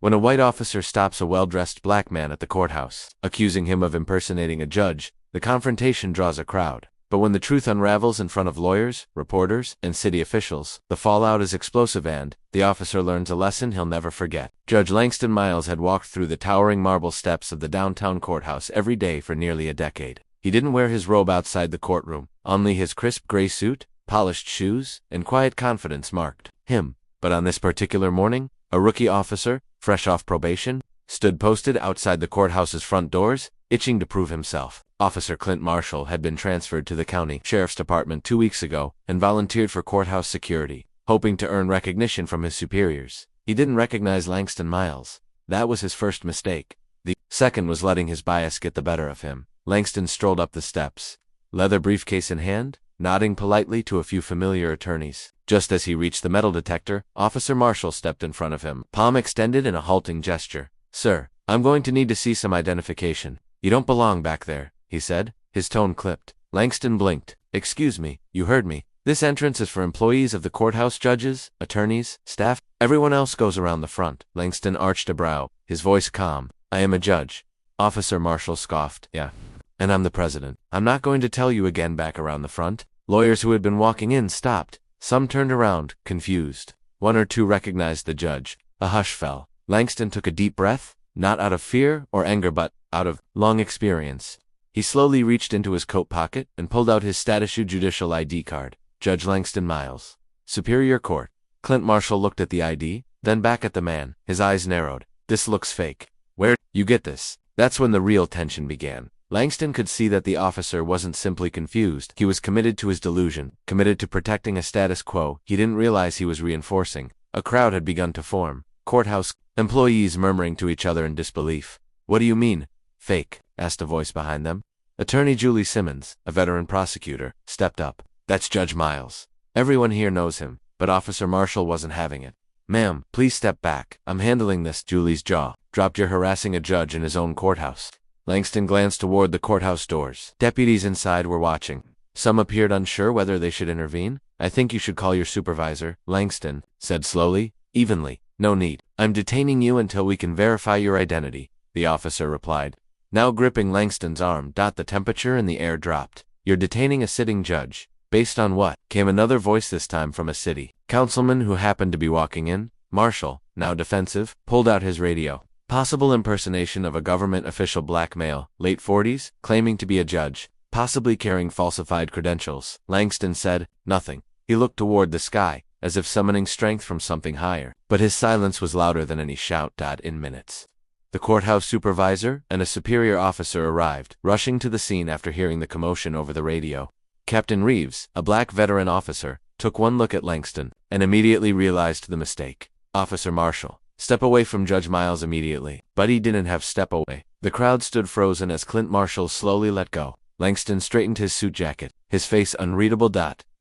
When a white officer stops a well-dressed black man at the courthouse, accusing him of impersonating a judge, the confrontation draws a crowd. But when the truth unravels in front of lawyers, reporters, and city officials, the fallout is explosive and the officer learns a lesson he'll never forget. Judge Langston Miles had walked through the towering marble steps of the downtown courthouse every day for nearly a decade. He didn't wear his robe outside the courtroom, only his crisp gray suit, polished shoes, and quiet confidence marked him. But on this particular morning, a rookie officer, fresh off probation, stood posted outside the courthouse's front doors, itching to prove himself. Officer Clint Marshall had been transferred to the county sheriff's department 2 weeks ago and volunteered for courthouse security, hoping to earn recognition from his superiors. He didn't recognize Langston Miles. That was his first mistake. The second was letting his bias get the better of him. Langston strolled up the steps, leather briefcase in hand, nodding politely to a few familiar attorneys. Just as he reached the metal detector, Officer Marshall stepped in front of him, palm extended in a halting gesture. "Sir, I'm going to need to see some identification. You don't belong back there," he said, his tone clipped. Langston blinked. "Excuse me, you heard me. This entrance is for employees of the courthouse, judges, attorneys, staff. Everyone else goes around the front." Langston arched a brow, his voice calm. "I am a judge." Officer Marshall scoffed. "Yeah. And I'm the president. I'm not going to tell you again back around the front." Lawyers who had been walking in stopped. Some turned around, confused. One or two recognized the judge. A hush fell. Langston took a deep breath, not out of fear or anger but out of long experience. He slowly reached into his coat pocket and pulled out his statute judicial ID card. "Judge Langston Miles, Superior Court." Clint Marshall looked at the ID, then back at the man. His eyes narrowed. "This looks fake. Where you get this?" That's when the real tension began. Langston could see that the officer wasn't simply confused. He was committed to his delusion, committed to protecting a status quo he didn't realize he was reinforcing. A crowd had begun to form. Courthouse employees murmuring to each other in disbelief. "What do you mean, fake?" asked a voice behind them. Attorney Julie Simmons, a veteran prosecutor, stepped up. "That's Judge Miles. Everyone here knows him." But Officer Marshall wasn't having it. "Ma'am, please step back. I'm handling this." Julie's jaw dropped. "You're harassing a judge in his own courthouse." Langston glanced toward the courthouse doors. Deputies inside were watching. Some appeared unsure whether they should intervene. "I think you should call your supervisor," Langston said slowly, evenly. "No need. I'm detaining you until we can verify your identity," the officer replied. Now gripping Langston's arm, the temperature in the air dropped. "You're detaining a sitting judge. Based on what?" came another voice, this time from a city councilman who happened to be walking in. Marshall, now defensive, pulled out his radio. "Possible impersonation of a government official, black male, late 40s, claiming to be a judge, possibly carrying falsified credentials." Langston said nothing. He looked toward the sky, as if summoning strength from something higher. But his silence was louder than any shout. In minutes, the courthouse supervisor and a superior officer arrived, rushing to the scene after hearing the commotion over the radio. Captain Reeves, a black veteran officer, took one look at Langston and immediately realized the mistake. "Officer Marshall, step away from Judge Miles immediately." But he didn't have step away. The crowd stood frozen as Clint Marshall slowly let go. Langston straightened his suit jacket, his face unreadable.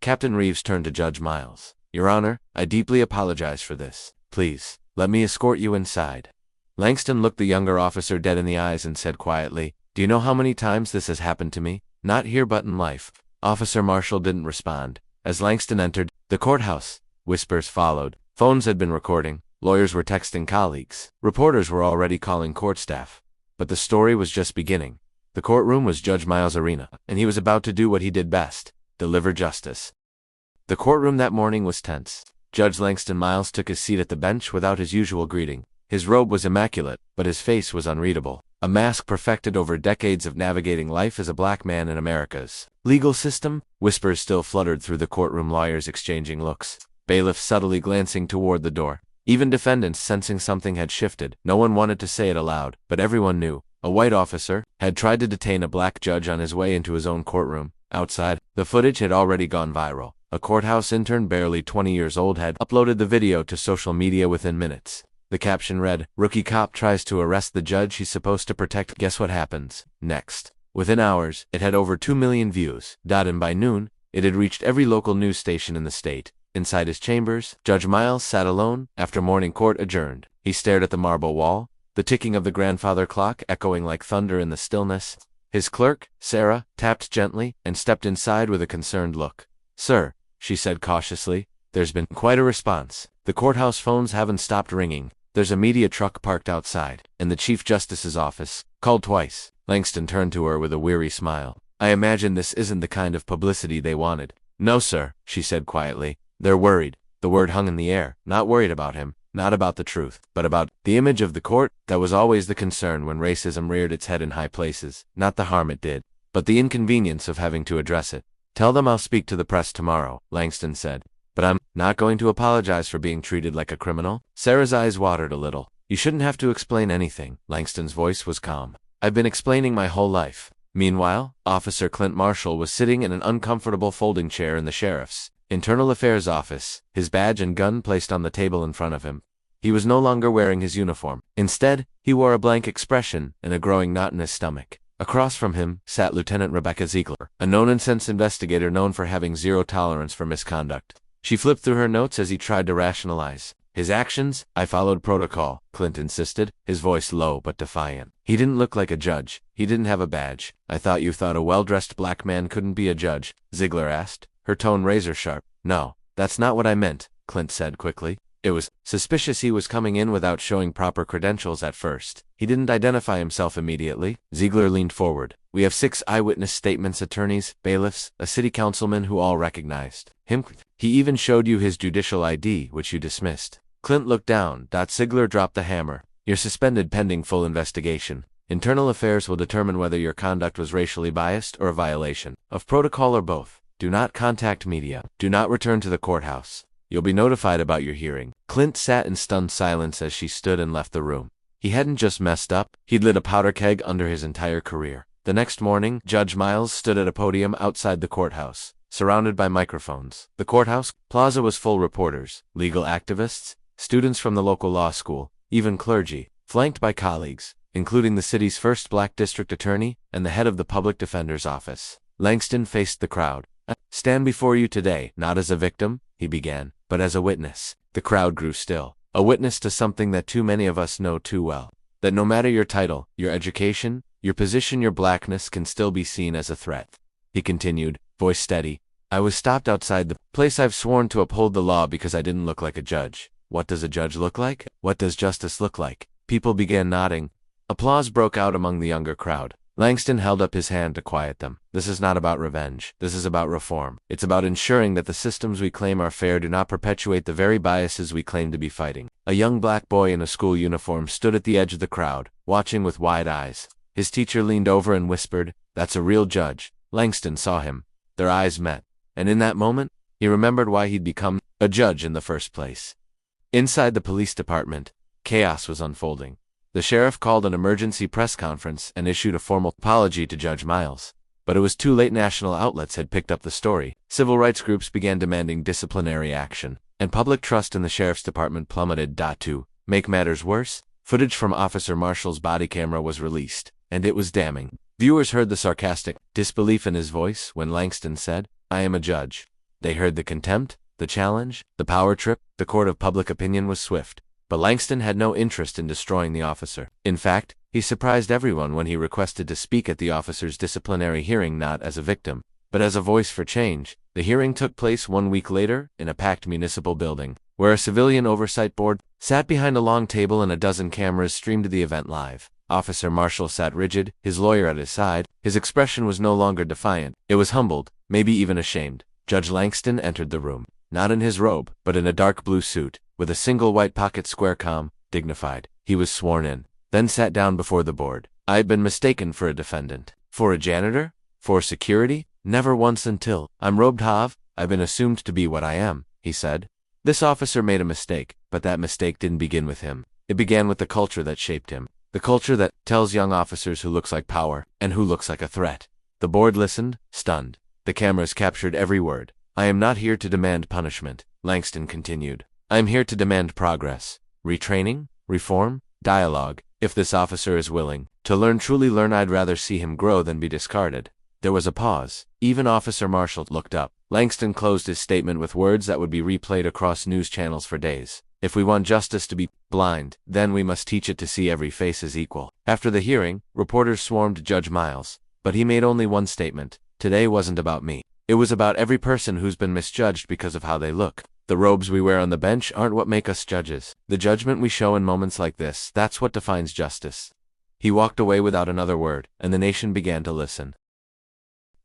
Captain Reeves turned to Judge Miles. "Your Honor, I deeply apologize for this. Please, let me escort you inside." Langston looked the younger officer dead in the eyes and said quietly, "Do you know how many times this has happened to me? Not here but in life." Officer Marshall didn't respond. As Langston entered the courthouse, whispers followed. Phones had been recording. Lawyers were texting colleagues. Reporters were already calling court staff. But the story was just beginning. The courtroom was Judge Miles' arena, and he was about to do what he did best: deliver justice. The courtroom that morning was tense. Judge Langston Miles took his seat at the bench without his usual greeting. His robe was immaculate, but his face was unreadable. A mask perfected over decades of navigating life as a black man in America's legal system. Whispers still fluttered through the courtroom, lawyers exchanging looks, bailiffs subtly glancing toward the door. Even defendants sensing something had shifted. No one wanted to say it aloud, but everyone knew. A white officer had tried to detain a black judge on his way into his own courtroom. Outside, the footage had already gone viral. A courthouse intern barely 20 years old had uploaded the video to social media within minutes. The caption read, "Rookie cop tries to arrest the judge he's supposed to protect. Guess what happens next?" Within hours, it had over 2 million views. And by noon, it had reached every local news station in the state. Inside his chambers, Judge Miles sat alone after morning court adjourned. He stared at the marble wall, the ticking of the grandfather clock echoing like thunder in the stillness. His clerk, Sarah, tapped gently and stepped inside with a concerned look. "Sir," she said cautiously, "there's been quite a response. The courthouse phones haven't stopped ringing." There's a media truck parked outside, in the Chief Justice's office. Called twice. Langston turned to her with a weary smile. I imagine this isn't the kind of publicity they wanted. No, sir, she said quietly. They're worried. The word hung in the air. Not worried about him. Not about the truth, but about the image of the court. That was always the concern when racism reared its head in high places. Not the harm it did, but the inconvenience of having to address it. Tell them I'll speak to the press tomorrow, Langston said. But I'm not going to apologize for being treated like a criminal. Sarah's eyes watered a little. You shouldn't have to explain anything. Langston's voice was calm. I've been explaining my whole life. Meanwhile, Officer Clint Marshall was sitting in an uncomfortable folding chair in the sheriff's Internal Affairs office, his badge and gun placed on the table in front of him. He was no longer wearing his uniform. Instead, he wore a blank expression and a growing knot in his stomach. Across from him sat Lieutenant Rebecca Ziegler, a no-nonsense investigator known for having zero tolerance for misconduct. She flipped through her notes as he tried to rationalize his actions. I followed protocol, Clint insisted, his voice low but defiant. He didn't look like a judge. He didn't have a badge. I thought you thought a well-dressed black man couldn't be a judge, Ziegler asked, her tone razor-sharp. No, that's not what I meant, Clint said quickly. It was suspicious he was coming in without showing proper credentials at first. He didn't identify himself immediately. Ziegler leaned forward. We have 6 eyewitness statements, attorneys, bailiffs, a city councilman who all recognized him. He even showed you his judicial ID, which you dismissed. Clint looked down. Ziegler dropped the hammer. You're suspended pending full investigation. Internal Affairs will determine whether your conduct was racially biased or a violation of protocol or both. Do not contact media. Do not return to the courthouse. You'll be notified about your hearing. Clint sat in stunned silence as she stood and left the room. He hadn't just messed up, he'd lit a powder keg under his entire career. The next morning, Judge Miles stood at a podium outside the courthouse, surrounded by microphones. The courthouse plaza was full reporters, legal activists, students from the local law school, even clergy, flanked by colleagues, including the city's first black district attorney and the head of the public defender's office. Langston faced the crowd. I stand before you today, not as a victim, he began, but as a witness. The crowd grew still. A witness to something that too many of us know too well. That no matter your title, your education, your position, your blackness can still be seen as a threat. He continued, voice steady. I was stopped outside the place I've sworn to uphold the law because I didn't look like a judge. What does a judge look like? What does justice look like? People began nodding. Applause broke out among the younger crowd. Langston held up his hand to quiet them. This is not about revenge. This is about reform. It's about ensuring that the systems we claim are fair do not perpetuate the very biases we claim to be fighting. A young black boy in a school uniform stood at the edge of the crowd, watching with wide eyes. His teacher leaned over and whispered, "That's a real judge." Langston saw him. Their eyes met. And in that moment, he remembered why he'd become a judge in the first place. Inside the police department, chaos was unfolding. The sheriff called an emergency press conference and issued a formal apology to Judge Miles. But it was too late. National outlets had picked up the story. Civil rights groups began demanding disciplinary action, and public trust in the sheriff's department plummeted. To make matters worse, footage from Officer Marshall's body camera was released, and it was damning. Viewers heard the sarcastic disbelief in his voice when Langston said, "I am a judge." They heard the contempt, the challenge, the power trip. The court of public opinion was swift. But Langston had no interest in destroying the officer. In fact, he surprised everyone when he requested to speak at the officer's disciplinary hearing not as a victim, but as a voice for change. The hearing took place 1 week later in a packed municipal building, where a civilian oversight board sat behind a long table and a dozen cameras streamed the event live. Officer Marshall sat rigid, his lawyer at his side. His expression was no longer defiant. It was humbled, maybe even ashamed. Judge Langston entered the room, not in his robe, but in a dark blue suit, with a single white pocket square, calm, dignified. He was sworn in, then sat down before the board. I had been mistaken for a defendant. For a janitor? For security? Never once until I'm robed have I been assumed to be what I am, he said. This officer made a mistake, but that mistake didn't begin with him. It began with the culture that shaped him. The culture that tells young officers who looks like power and who looks like a threat. The board listened, stunned. The cameras captured every word. I am not here to demand punishment, Langston continued. I am here to demand progress, retraining, reform, dialogue. If this officer is willing to learn, truly learn, I'd rather see him grow than be discarded. There was a pause. Even Officer Marshall looked up. Langston closed his statement with words that would be replayed across news channels for days. If we want justice to be blind, then we must teach it to see every face as equal. After the hearing, reporters swarmed Judge Miles, but he made only one statement. Today wasn't about me. It was about every person who's been misjudged because of how they look. The robes we wear on the bench aren't what make us judges. The judgment we show in moments like this, that's what defines justice." He walked away without another word, and the nation began to listen.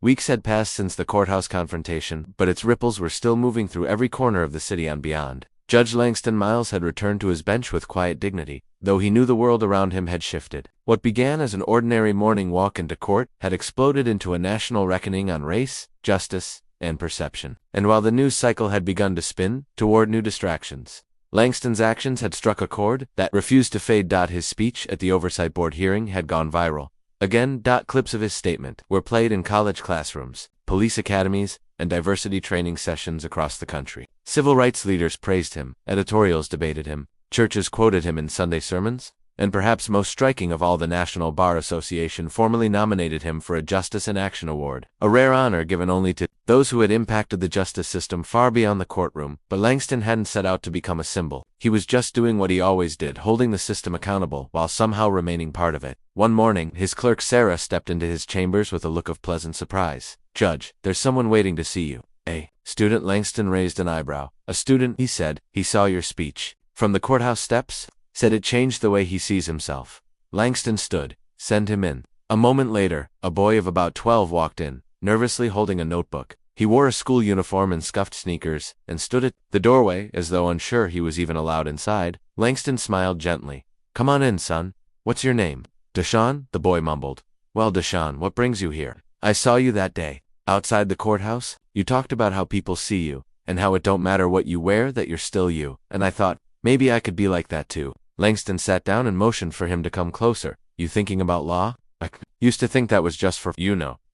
Weeks had passed since the courthouse confrontation, but its ripples were still moving through every corner of the city and beyond. Judge Langston Miles had returned to his bench with quiet dignity, though he knew the world around him had shifted. What began as an ordinary morning walk into court had exploded into a national reckoning on race, justice, and perception. And while the news cycle had begun to spin toward new distractions, Langston's actions had struck a chord that refused to fade. His speech at the Oversight Board hearing had gone viral. Again, clips of his statement were played in college classrooms, police academies, and diversity training sessions across the country. Civil rights leaders praised him, editorials debated him, churches quoted him in Sunday sermons, and perhaps most striking of all, the National Bar Association formally nominated him for a Justice in Action Award, a rare honor given only to those who had impacted the justice system far beyond the courtroom. But Langston hadn't set out to become a symbol. He was just doing what he always did, holding the system accountable while somehow remaining part of it. One morning, his clerk Sarah stepped into his chambers with a look of pleasant surprise. "Judge, there's someone waiting to see you." "A student?" Langston raised an eyebrow. "A student," he said. "He saw your speech from the courthouse steps. Said it changed the way he sees himself." Langston stood. "Send him in." A moment later, a boy of about 12 walked in, nervously holding a notebook. He wore a school uniform and scuffed sneakers, and stood at the doorway as though unsure he was even allowed inside. Langston smiled gently. "Come on in, son. What's your name?" "Deshaun," the boy mumbled. "Well, Deshaun, what brings you here?" "I saw you that day, outside the courthouse. You talked about how people see you, and how it don't matter what you wear, that you're still you. And I thought, maybe I could be like that too." Langston sat down and motioned for him to come closer. "You thinking about law?" "I used to think that was just for,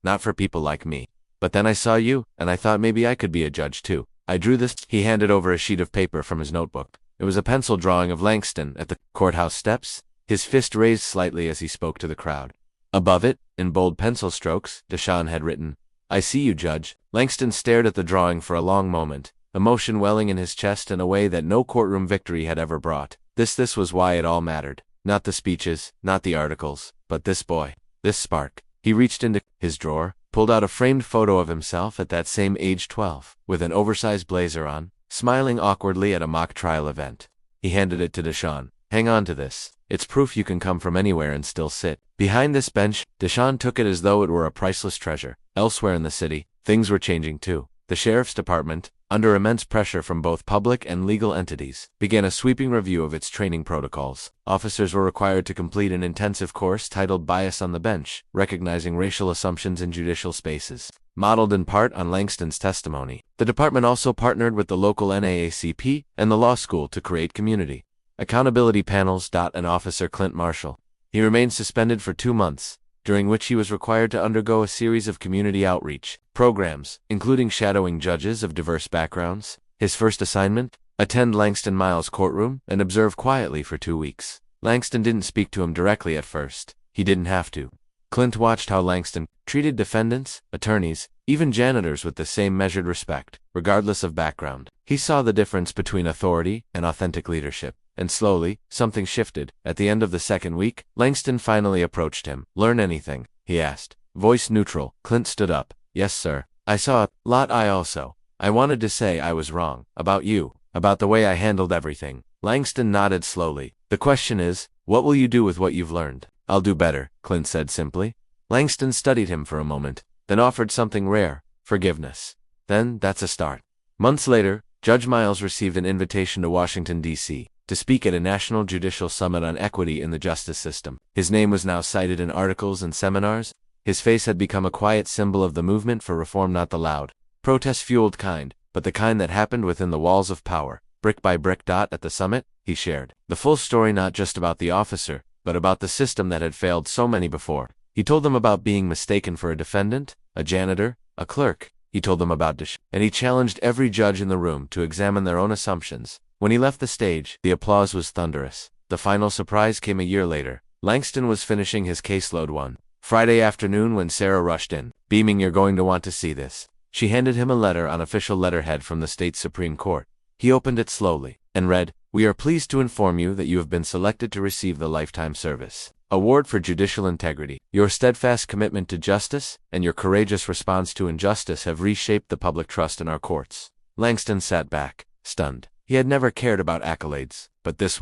not for people like me. But then I saw you, and I thought maybe I could be a judge too. I drew this." He handed over a sheet of paper from his notebook. It was a pencil drawing of Langston at the courthouse steps, his fist raised slightly as he spoke to the crowd. Above it, in bold pencil strokes, Deshaun had written, "I see you, Judge." Langston stared at the drawing for a long moment, emotion welling in his chest in a way that no courtroom victory had ever brought. This was why it all mattered. Not the speeches, not the articles, but this boy, this spark. He reached into his drawer, pulled out a framed photo of himself at that same age 12, with an oversized blazer on, smiling awkwardly at a mock trial event. He handed it to Deshaun. "Hang on to this. It's proof you can come from anywhere and still sit behind this bench." Deshaun took it as though it were a priceless treasure. Elsewhere in the city, things were changing too. The sheriff's department, under immense pressure from both public and legal entities, began a sweeping review of its training protocols. Officers were required to complete an intensive course titled Bias on the Bench, recognizing racial assumptions in judicial spaces, modeled in part on Langston's testimony. The department also partnered with the local NAACP and the law school to create community accountability panels. And Officer Clint Marshall, he remained suspended for 2 months, during which he was required to undergo a series of community outreach programs, including shadowing judges of diverse backgrounds. His first assignment? Attend Langston Miles' courtroom and observe quietly for 2 weeks. Langston didn't speak to him directly at first. He didn't have to. Clint watched how Langston treated defendants, attorneys, even janitors with the same measured respect, regardless of background. He saw the difference between authority and authentic leadership. And slowly, something shifted. At the end of the second week, Langston finally approached him. "Learn anything?" he asked. Voice neutral, Clint stood up. "Yes, sir. I saw a lot. I wanted to say I was wrong. About you. About the way I handled everything." Langston nodded slowly. "The question is, what will you do with what you've learned?" "I'll do better," Clint said simply. Langston studied him for a moment, then offered something rare: forgiveness. "Then, that's a start." Months later, Judge Miles received an invitation to Washington, D.C., to speak at a national judicial summit on equity in the justice system. His name was now cited in articles and seminars. His face had become a quiet symbol of the movement for reform, not the loud, protest-fueled kind, but the kind that happened within the walls of power, brick by brick. At the summit, he shared the full story, not just about the officer, but about the system that had failed so many before. He told them about being mistaken for a defendant, a janitor, a clerk. He told them about and he challenged every judge in the room to examine their own assumptions. When he left the stage, the applause was thunderous. The final surprise came a year later. Langston was finishing his caseload one Friday afternoon when Sarah rushed in, beaming, "You're going to want to see this." She handed him a letter on official letterhead from the state Supreme Court. He opened it slowly and read, "We are pleased to inform you that you have been selected to receive the Lifetime Service Award for Judicial Integrity. Your steadfast commitment to justice and your courageous response to injustice have reshaped the public trust in our courts." Langston sat back, stunned. He had never cared about accolades, but this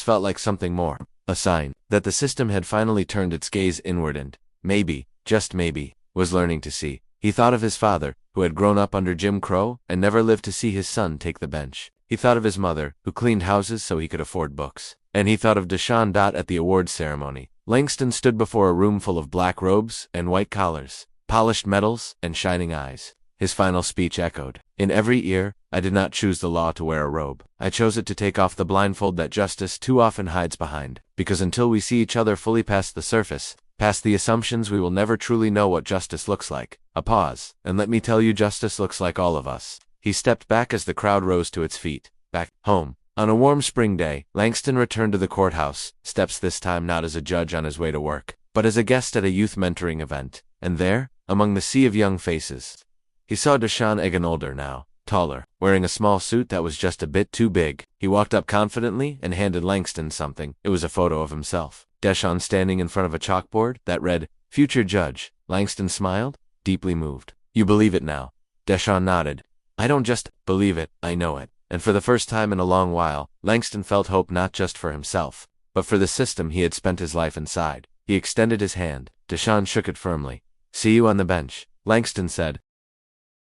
felt like something more. A sign that the system had finally turned its gaze inward and, maybe, just maybe, was learning to see. He thought of his father, who had grown up under Jim Crow and never lived to see his son take the bench. He thought of his mother, who cleaned houses so he could afford books. And he thought of Deshaun at the awards ceremony. Langston stood before a room full of black robes and white collars, polished medals and shining eyes. His final speech echoed in every ear, "I did not choose the law to wear a robe. I chose it to take off the blindfold that justice too often hides behind. Because until we see each other fully past the surface, past the assumptions, we will never truly know what justice looks like." A pause. "And let me tell you, justice looks like all of us." He stepped back as the crowd rose to its feet. Back home. On a warm spring day, Langston returned to the courthouse, steps this time not as a judge on his way to work, but as a guest at a youth mentoring event. And there, among the sea of young faces, he saw Deshaun Egan, older now, taller, wearing a small suit that was just a bit too big. He walked up confidently and handed Langston something. It was a photo of himself. Deshaun standing in front of a chalkboard that read, "Future Judge." Langston smiled, deeply moved. "You believe it now?" Deshaun nodded. "I don't just believe it, I know it." And for the first time in a long while, Langston felt hope not just for himself, but for the system he had spent his life inside. He extended his hand. Deshaun shook it firmly. "See you on the bench," Langston said,